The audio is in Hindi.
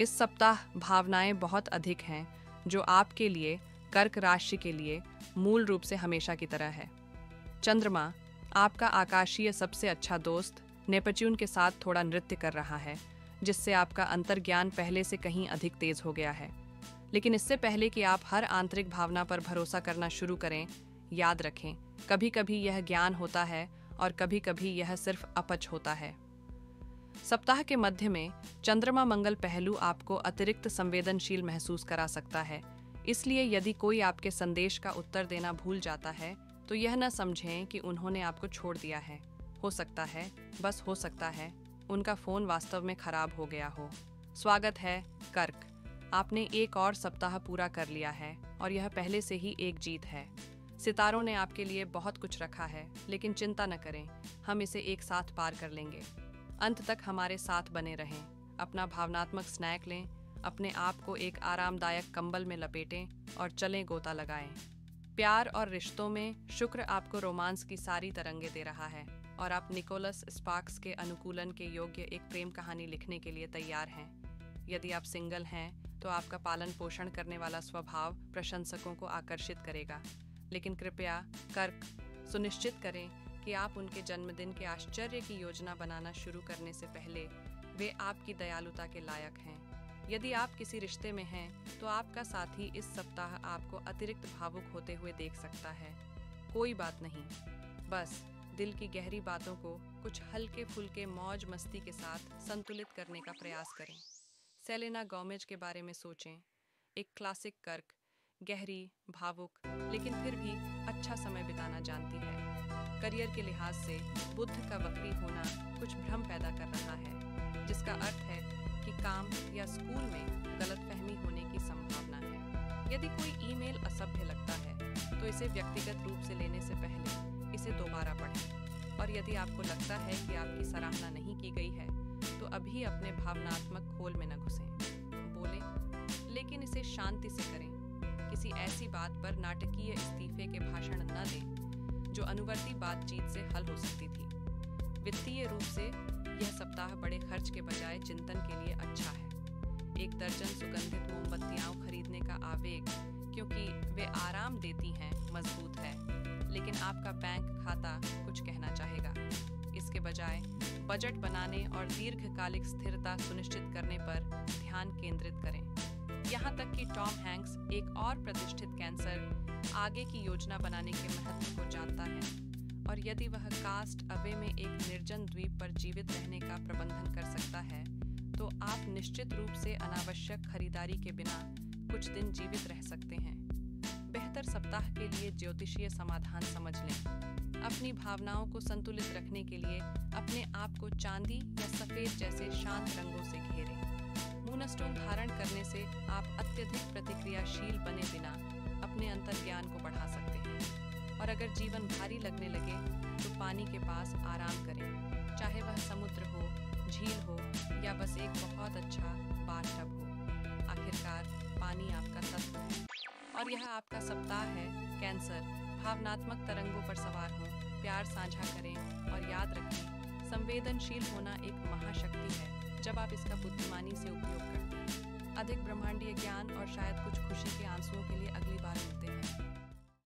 इस सप्ताह भावनाएं बहुत अधिक हैं, जो आपके लिए कर्क राशि के लिए मूल रूप से हमेशा की तरह है। चंद्रमा, आपका आकाशीय सबसे अच्छा दोस्त, नेपच्यून के साथ थोड़ा नृत्य कर रहा है, जिससे आपका अंतर्ज्ञान पहले से कहीं अधिक तेज हो गया है। लेकिन इससे पहले कि आप हर आंतरिक भावना पर भरोसा करना शुरू करें, याद रखें, कभी कभी यह ज्ञान होता है और कभी कभी यह सिर्फ अपच होता है। सप्ताह के मध्य में चंद्रमा मंगल पहलू आपको अतिरिक्त संवेदनशील महसूस करा सकता है, इसलिए यदि कोई आपके संदेश का उत्तर देना भूल जाता है तो यह न समझें कि उन्होंने आपको छोड़ दिया है। हो सकता है, बस हो सकता है, उनका फोन वास्तव में खराब हो गया हो। स्वागत है कर्क, आपने एक और सप्ताह पूरा कर लिया है और यह पहले से ही एक जीत है। सितारों ने आपके लिए बहुत कुछ रखा है, लेकिन चिंता न करें, हम इसे एक साथ पार कर लेंगे। अंत तक हमारे साथ बने रहें, अपना भावनात्मक स्नैक लें, अपने आप को एक आरामदायक कंबल में लपेटें और चलें गोता लगाएं। प्यार और रिश्तों में शुक्र आपको रोमांस की सारी तरंगे दे रहा है और आप निकोलस स्पार्क्स के अनुकूलन के योग्य एक प्रेम कहानी लिखने के लिए तैयार हैं। यदि आप सिंगल हैं तो आपका पालन पोषण करने वाला स्वभाव प्रशंसकों को आकर्षित करेगा, लेकिन कृपया कर्क, सुनिश्चित करें कि आप उनके जन्मदिन के आश्चर्य की योजना बनाना शुरू करने से पहले वे आपकी दयालुता के लायक हैं। यदि आप किसी रिश्ते में हैं तो आपका साथी इस सप्ताह आपको अतिरिक्त भावुक होते हुए देख सकता है। कोई बात नहीं, बस दिल की गहरी बातों को कुछ हल्के फुल्के मौज मस्ती के साथ संतुलित करने का प्रयास करें। सेलेना गोमेज के बारे में सोचें, एक क्लासिक कर्क, गहरी, भावुक, लेकिन फिर भी अच्छा समय बिताना जानती है। करियर के लिहाज से बुध का वक्री होना कुछ भ्रम पैदा कर रहा है, जिसका अर्थ है कि काम या स्कूल में गलतफहमी होने की संभावना है। यदि कोई ईमेल असभ्य लगता है तो इसे व्यक्तिगत रूप से लेने से पहले इसे दोबारा पढ़ें, और यदि आपको लगता है कि आपकी सराहना नहीं की गई है तो अभी अपने भावनात्मक खोल में न घुसें। बोलें, लेकिन इसे शांति से करें। किसी ऐसी बात पर नाटकीय इस्तीफे के भाषण न दें जो अनुवर्ती बातचीत से हल हो सकती थी। वित्तीय रूप से यह सप्ताह बड़े खर्च के बजाय चिंतन के लिए अच्छा है। एक दर्जन सुगंधित मोमबत्तियां खरीदने का आवेग, क्योंकि वे आराम देती हैं, मजबूत है, लेकिन आपका बैंक खाता कुछ कहना चाहेगा। इसके बजाय बजट बनाने और दीर्घकालिक स्थिरता सुनिश्चित करने पर ध्यान केंद्रित करें। यहाँ तक कि टॉम हैंक्स, एक और प्रतिष्ठित कैंसर, आगे की योजना बनाने के महत्व को जानता है, और यदि वह कास्ट अवे में एक निर्जन द्वीप पर जीवित रहने का प्रबंधन कर सकता है तो आप निश्चित रूप से अनावश्यक खरीदारी के बिना कुछ दिन जीवित रह सकते हैं। बेहतर सप्ताह के लिए ज्योतिषीय समाधान समझ लें। अपनी भावनाओं को संतुलित रखने के लिए अपने आप को चांदी या सफेद जैसे शांत रंगों से घेरें। मूनस्टोन धारण करने से आप अत्यधिक प्रतिक्रियाशील बने बिना अपने अंतर्ज्ञान को बढ़ा सकते हैं। और अगर जीवन भारी लगने लगे तो पानी के पास आराम करें, चाहे वह समुद्र हो, झील हो या बस एक बहुत अच्छा बाथटब हो। आखिरकार पानी आपका तत्व है। और यह आपका सप्ताह है कैंसर। भावनात्मक तरंगों पर सवार हों, प्यार साझा करें और याद रखें, संवेदनशील होना एक महाशक्ति है जब आप इसका बुद्धिमानी से उपयोग करते हैं। अधिक ब्रह्मांडीय ज्ञान और शायद कुछ खुशी के आंसुओं के लिए अगली बार मिलते हैं।